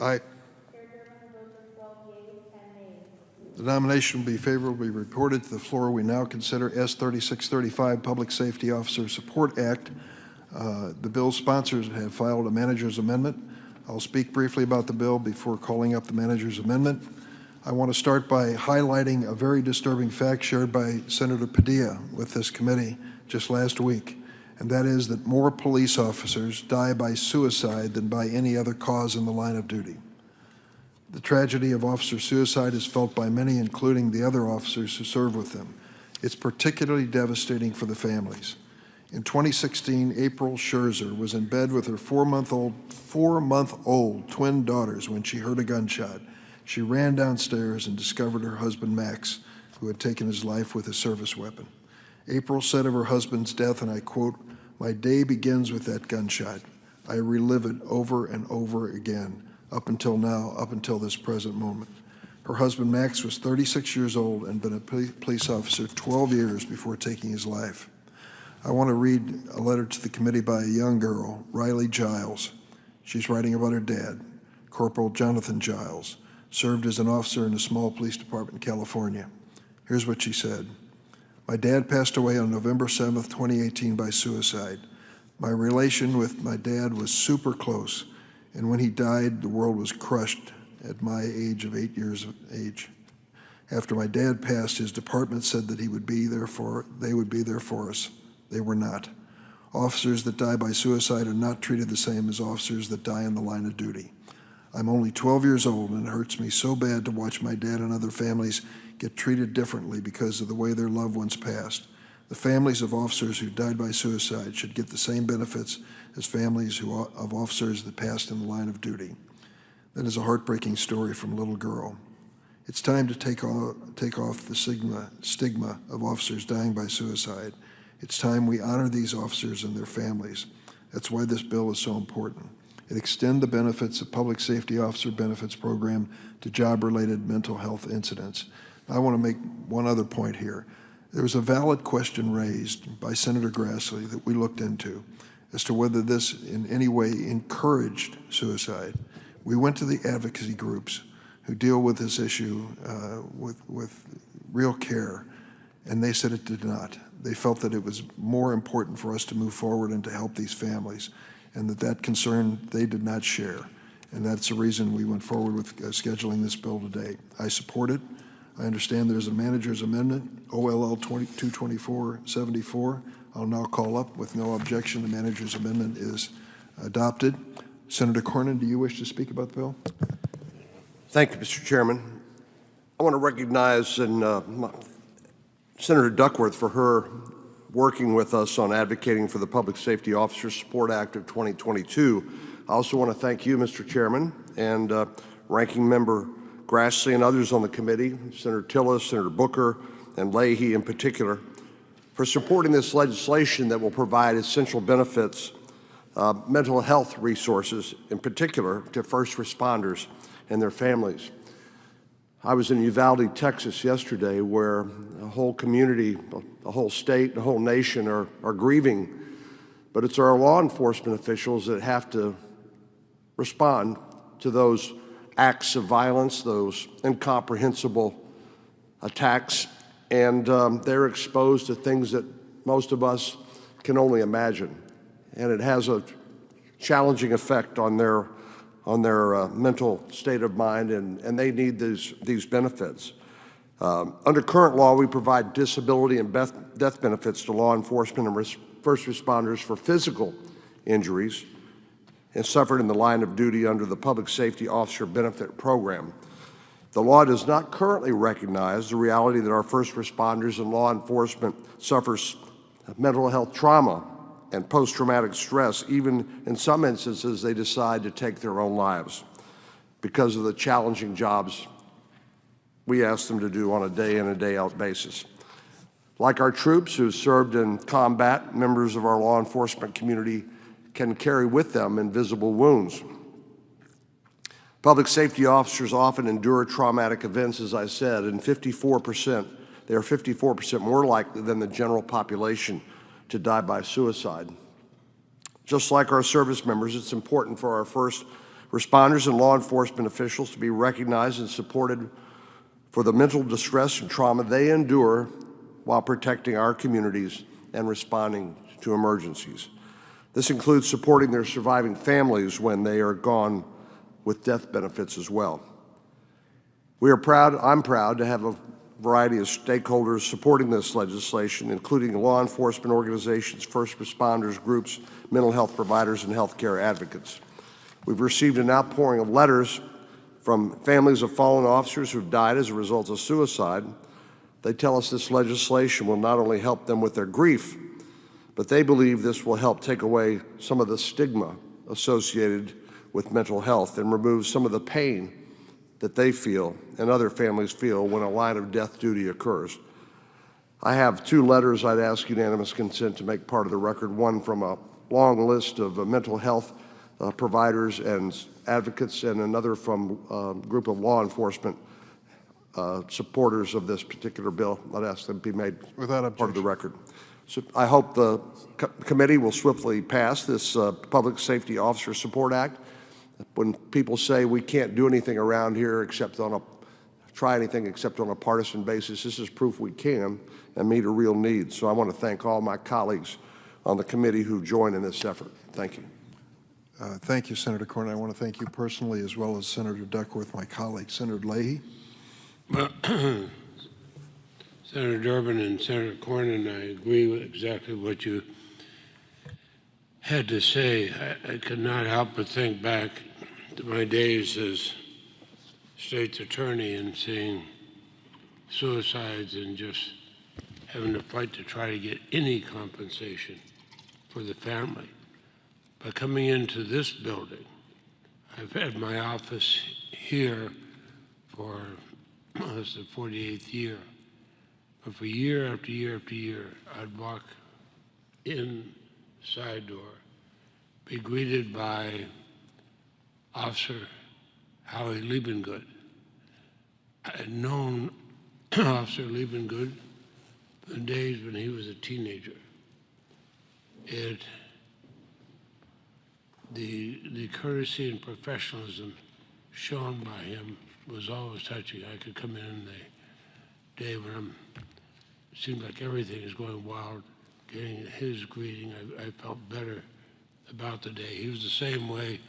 Aye. The nomination will be favorably reported to the floor. We now consider S 3635, Public Safety Officer Support Act. The bill's sponsors have filed a manager's amendment. I'll speak briefly about the bill before calling up the manager's amendment. I want to start by highlighting a very disturbing fact shared by Senator Padilla with this committee just last week, and that is that more police officers die by suicide than by any other cause in the line of duty. The tragedy of officer suicide is felt by many, including the other officers who serve with them. It's particularly devastating for the families. In 2016, April Scherzer was in bed with her four-month-old twin daughters when she heard a gunshot. She ran downstairs and discovered her husband, Max, who had taken his life with a service weapon. April said of her husband's death, and I quote, "My day begins with that gunshot. I relive it over and over again. Up until now, up until this present moment." Her husband, Max, was 36 years old and been a police officer 12 years before taking his life. I want to read a letter to the committee by a young girl, Riley Giles. She's writing about her dad, Corporal Jonathan Giles, served as an officer in a small police department in California. Here's what she said. "My dad passed away on November 7th, 2018 by suicide. My relation with my dad was super close. And when he died, the world was crushed at my age of 8 years of age. After my dad passed, his department said that they would be there for us. They were not. Officers that die by suicide are not treated the same as officers that die in the line of duty. I'm only 12 years old, and it hurts me so bad to watch my dad and other families get treated differently because of the way their loved ones passed. The families of officers who died by suicide should get the same benefits as families of officers that passed in the line of duty." That is a heartbreaking story from a little girl. It's time to take off the stigma of officers dying by suicide. It's time we honor these officers and their families. That's why this bill is so important. It extends the benefits of Public Safety Officer Benefits Program to job-related mental health incidents. I want to make one other point here. There was a valid question raised by Senator Grassley that we looked into as to whether this in any way encouraged suicide. We went to the advocacy groups who deal with this issue with real care, and they said it did not. They felt that it was more important for us to move forward and to help these families, and that concern they did not share. And that's the reason we went forward with scheduling this bill today. I support it. I understand there's a manager's amendment, OLL 22474. I'll now call up. With no objection, the manager's amendment is adopted. Senator Cornyn, do you wish to speak about the bill? Thank you, Mr. Chairman. I want to recognize Senator Duckworth for her working with us on advocating for the Public Safety Officer Support Act of 2022. I also want to thank you, Mr. Chairman, and Ranking Member Grassley and others on the committee, Senator Tillis, Senator Booker, and Leahy in particular, for supporting this legislation that will provide essential benefits, mental health resources in particular, to first responders and their families. I was in Uvalde, Texas yesterday, where a whole community, a whole state, a whole nation are grieving, but it's our law enforcement officials that have to respond to those acts of violence, those incomprehensible attacks, and they're exposed to things that most of us can only imagine. And it has a challenging effect on their mental state of mind, and they need these benefits. Under current law, we provide disability and death benefits to law enforcement and first responders for physical injuries and suffered in the line of duty under the Public Safety Officer Benefit Program. The law does not currently recognize the reality that our first responders and law enforcement suffers mental health trauma and post-traumatic stress. Even in some instances, they decide to take their own lives because of the challenging jobs we ask them to do on a day in and day out basis. Like our troops who served in combat, members of our law enforcement community can carry with them invisible wounds. Public safety officers often endure traumatic events, as I said, and they are 54% more likely than the general population to die by suicide. Just like our service members, it's important for our first responders and law enforcement officials to be recognized and supported for the mental distress and trauma they endure while protecting our communities and responding to emergencies. This includes supporting their surviving families when they are gone with death benefits as well. I'm proud to have a variety of stakeholders supporting this legislation, including law enforcement organizations, first responders groups, mental health providers, and healthcare advocates. We've received an outpouring of letters from families of fallen officers who've died as a result of suicide. They tell us this legislation will not only help them with their grief, but they believe this will help take away some of the stigma associated with mental health and remove some of the pain that they feel and other families feel when a line of death duty occurs. I have two letters I'd ask unanimous consent to make part of the record, one from a long list of mental health providers and advocates, and another from a group of law enforcement supporters of this particular bill. I'd ask them to be made part of the record. So I hope the committee will swiftly pass this Public Safety Officer Support Act. When people say we can't do anything around here except on a partisan basis, this is proof we can and meet a real need. So I want to thank all my colleagues on the committee who joined in this effort. Thank you. Thank you, Senator Cornyn. I want to thank you personally as well as Senator Duckworth, my colleague. Senator Leahy. Well, Senator Durbin and Senator Cornyn, I agree with exactly what you had to say. I could not help but think back to my days as state's attorney and seeing suicides and just having to fight to try to get any compensation for the family. But coming into this building, I've had my office here for this is the 48th year. But for year after year after year, I'd walk in side door, be greeted by Officer Howie Liebengood. I had known Officer Liebengood from the days when he was a teenager. The courtesy and professionalism shown by him was always touching. I could come in the day when it seemed like everything is going wild. Getting his greeting, I felt better about the day. He was the same way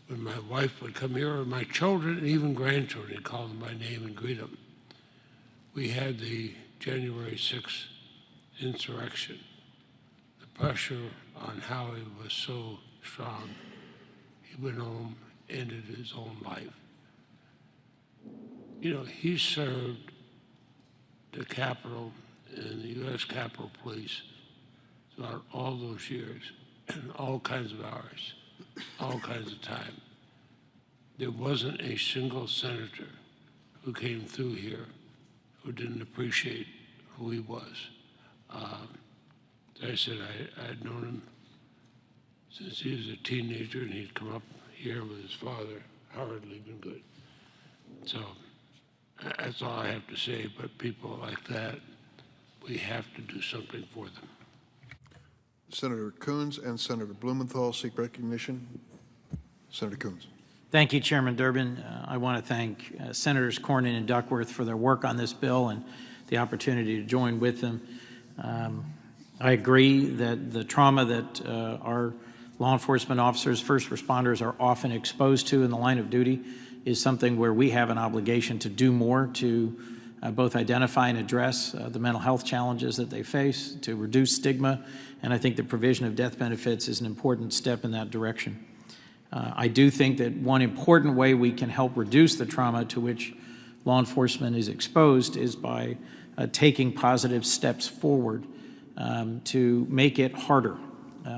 when my wife would come here, or my children and even grandchildren. He'd call them by name and greet them. We had the January 6th insurrection. The pressure on Howie was so strong. He went home, ended his own life. You know, he served the Capitol and the U.S. Capitol Police throughout all those years, and all kinds of hours, all kinds of time. There wasn't a single senator who came through here who didn't appreciate who he was. As I said, I'd known him since he was a teenager, and he'd come up here with his father, Howard Liebengood. So that's all I have to say, but people like that, we have to do something for them. Senator Coons and Senator Blumenthal seek recognition. Senator Coons. Thank you, Chairman Durbin. I want to thank Senators Cornyn and Duckworth for their work on this bill and the opportunity to join with them. I agree that the trauma that our law enforcement officers, first responders are often exposed to in the line of duty is something where we have an obligation to do more to both identify and address the mental health challenges that they face, to reduce stigma, and I think the provision of death benefits is an important step in that direction. I do think that one important way we can help reduce the trauma to which law enforcement is exposed is by taking positive steps forward to make it harder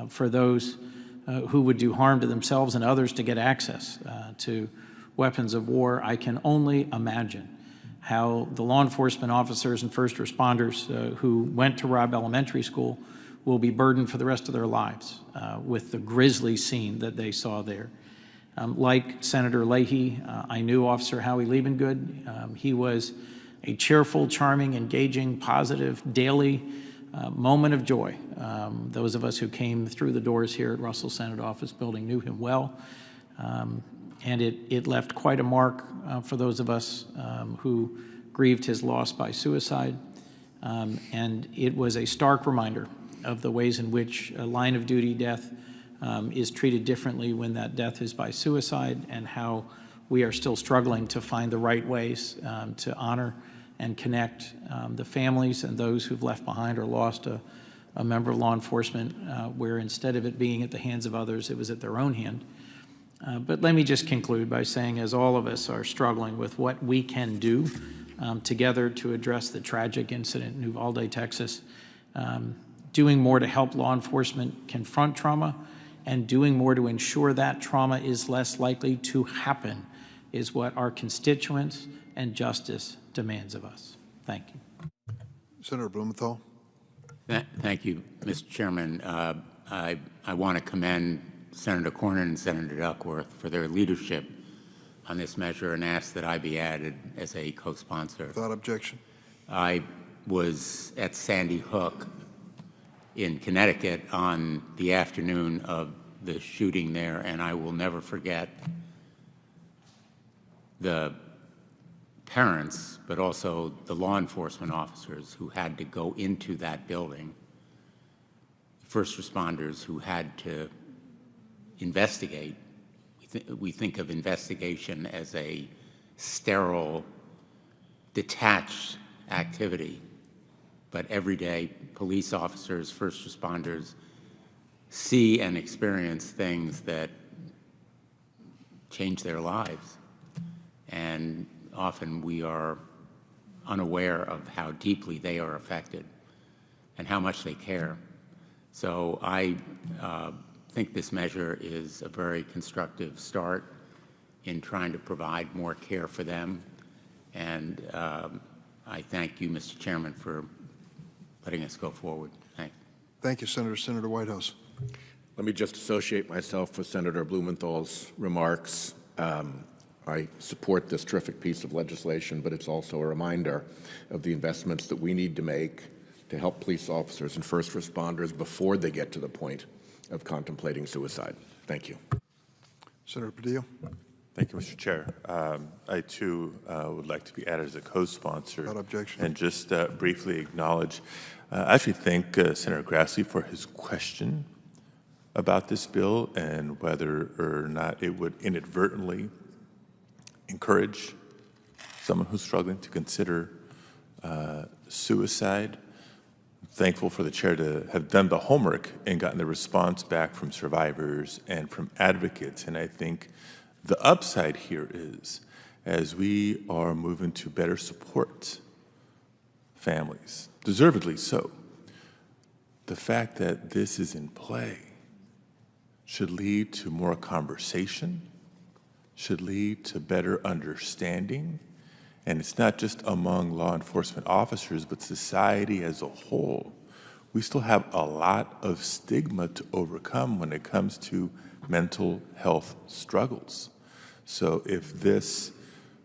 for those who would do harm to themselves and others to get access to weapons of war. I can only imagine how the law enforcement officers and first responders who went to Robb Elementary School will be burdened for the rest of their lives with the grisly scene that they saw there. Like Senator Leahy, I knew Officer Howie Liebengood. He was a cheerful, charming, engaging, positive, daily moment of joy. Those of us who came through the doors here at Russell Senate Office Building knew him well. and it left quite a mark for those of us who grieved his loss by suicide. And it was a stark reminder of the ways in which a line of duty death is treated differently when that death is by suicide, and how we are still struggling to find the right ways to honor and connect the families and those who've left behind or lost a member of law enforcement, where instead of it being at the hands of others, it was at their own hand. But let me just conclude by saying, as all of us are struggling with what we can do together to address the tragic incident in Uvalde, Texas, doing more to help law enforcement confront trauma and doing more to ensure that trauma is less likely to happen is what our constituents and justice demands of us. Thank you. Senator Blumenthal. Thank you, Mr. Chairman. I want to commend Senator Cornyn and Senator Duckworth for their leadership on this measure and ask that I be added as a co-sponsor. Without objection. I was at Sandy Hook in Connecticut on the afternoon of the shooting there, and I will never forget the parents, but also the law enforcement officers who had to go into that building, first responders who had to investigate. We think of investigation as a sterile, detached activity, but everyday police officers, first responders see and experience things that change their lives. And often we are unaware of how deeply they are affected and how much they care. So I think this measure is a very constructive start in trying to provide more care for them. And I thank you, Mr. Chairman, for letting us go forward. Thank you. Thank you, Senator. Senator Whitehouse. Let me just associate myself with Senator Blumenthal's remarks. I support this terrific piece of legislation, but it's also a reminder of the investments that we need to make to help police officers and first responders before they get to the point of contemplating suicide. Thank you. Senator Padilla. Thank you, Mr. Chair. I, too, would like to be added as a co-sponsor. Without objection. And just briefly acknowledge, I actually thank Senator Grassley for his question about this bill and whether or not it would inadvertently encourage someone who's struggling to consider suicide. I'm thankful for the chair to have done the homework and gotten the response back from survivors and from advocates. And I think the upside here is, as we are moving to better support families, deservedly so, the fact that this is in play should lead to more conversation, should lead to better understanding. And it's not just among law enforcement officers, but society as a whole. We still have a lot of stigma to overcome when it comes to mental health struggles. So if this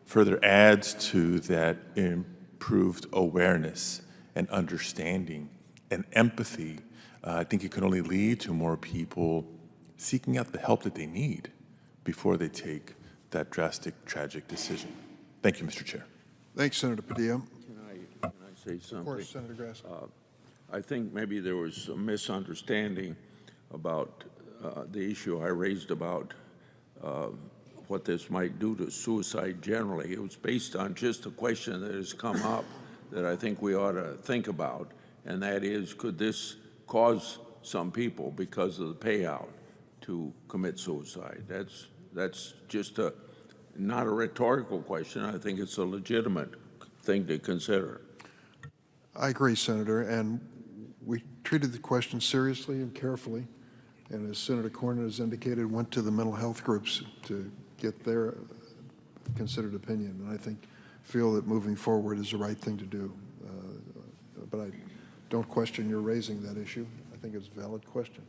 further adds to that improved awareness and understanding and empathy, I think it can only lead to more people seeking out the help that they need before they take that drastic, tragic decision. Thank you, Mr. Chair. Thanks, Senator Padilla. Can I say something? Of course, Senator Grassley. I think maybe there was a misunderstanding about the issue I raised about what this might do to suicide generally. It was based on just a question that has come up that I think we ought to think about, and that is, could this cause some people, because of the payout, to commit suicide? That's just not a rhetorical question. I think it's a legitimate thing to consider. I agree, Senator, and we treated the question seriously and carefully, and as Senator Cornyn has indicated, went to the mental health groups to get their considered opinion, and I feel that moving forward is the right thing to do. But I don't question your raising that issue. I think it's a valid question.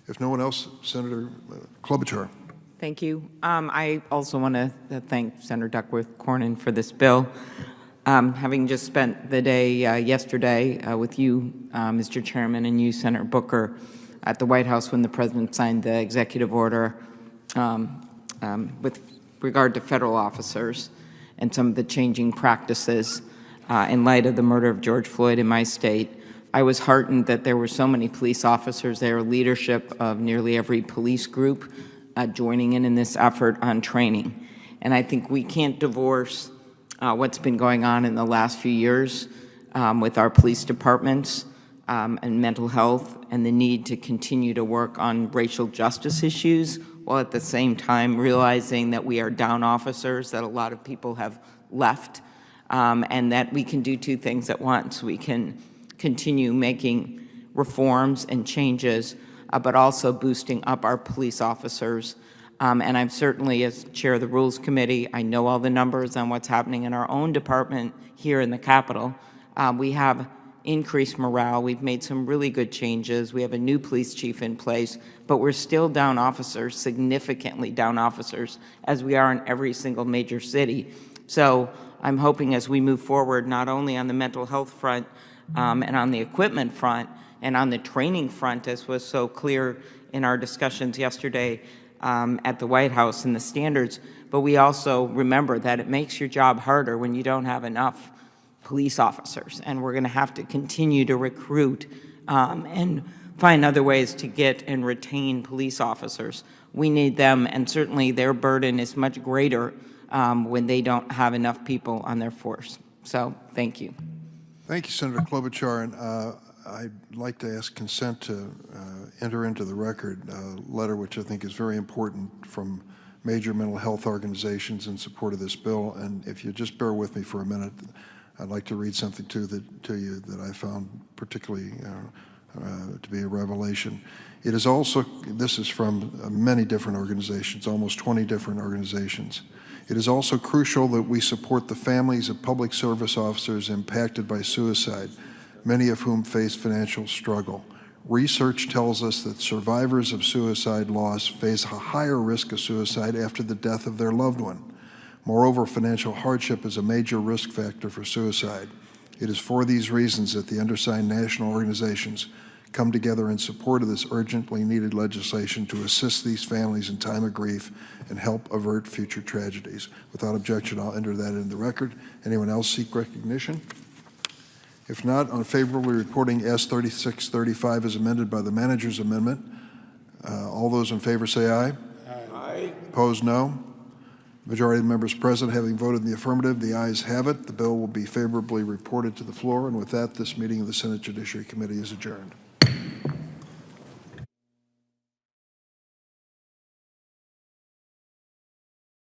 If no one else, Senator Klobuchar. Thank you. I also want to thank Senator Duckworth Cornyn for this bill. Having just spent the day yesterday with you, Mr. Chairman, and you, Senator Booker, at the White House when the President signed the executive order with regard to federal officers and some of the changing practices in light of the murder of George Floyd in my state. I was heartened that there were so many police officers there, leadership of nearly every police group joining in this effort on training. And I think we can't divorce what's been going on in the last few years with our police departments and mental health and the need to continue to work on racial justice issues while at the same time realizing that we are down officers, that a lot of people have left, and that we can do two things at once. We can continue making reforms and changes, but also boosting up our police officers. And I'm certainly, as chair of the Rules Committee, I know all the numbers on what's happening in our own department here in the Capitol. We have increased morale. We've made some really good changes. We have a new police chief in place, but we're still down officers, significantly down officers, as we are in every single major city. So I'm hoping as we move forward, not only on the mental health front and on the equipment front and on the training front, as was so clear in our discussions yesterday at the White House and the standards, but we also remember that it makes your job harder when you don't have enough police officers, and we're going to have to continue to recruit and find other ways to get and retain police officers. We need them, and certainly their burden is much greater when they don't have enough people on their force. So thank you. Thank you, Senator Klobuchar. And I'd like to ask consent to enter into the record a letter which I think is very important from major mental health organizations in support of this bill. And if you just bear with me for a minute, I'd like to read something to you that I found particularly to be a revelation. It is also, this is from many different organizations, almost 20 different organizations. It is also crucial that we support the families of public service officers impacted by suicide, many of whom face financial struggle. Research tells us that survivors of suicide loss face a higher risk of suicide after the death of their loved one. Moreover, financial hardship is a major risk factor for suicide. It is for these reasons that the undersigned national organizations come together in support of this urgently needed legislation to assist these families in time of grief and help avert future tragedies. Without objection, I'll enter that in the record. Anyone else seek recognition? If not, on favorably reporting S 3635 as amended by the manager's amendment, all those in favor say aye. Aye. Opposed, no. Majority of the members present having voted in the affirmative, the ayes have it. The bill will be favorably reported to the floor. And with that, this meeting of the Senate Judiciary Committee is adjourned.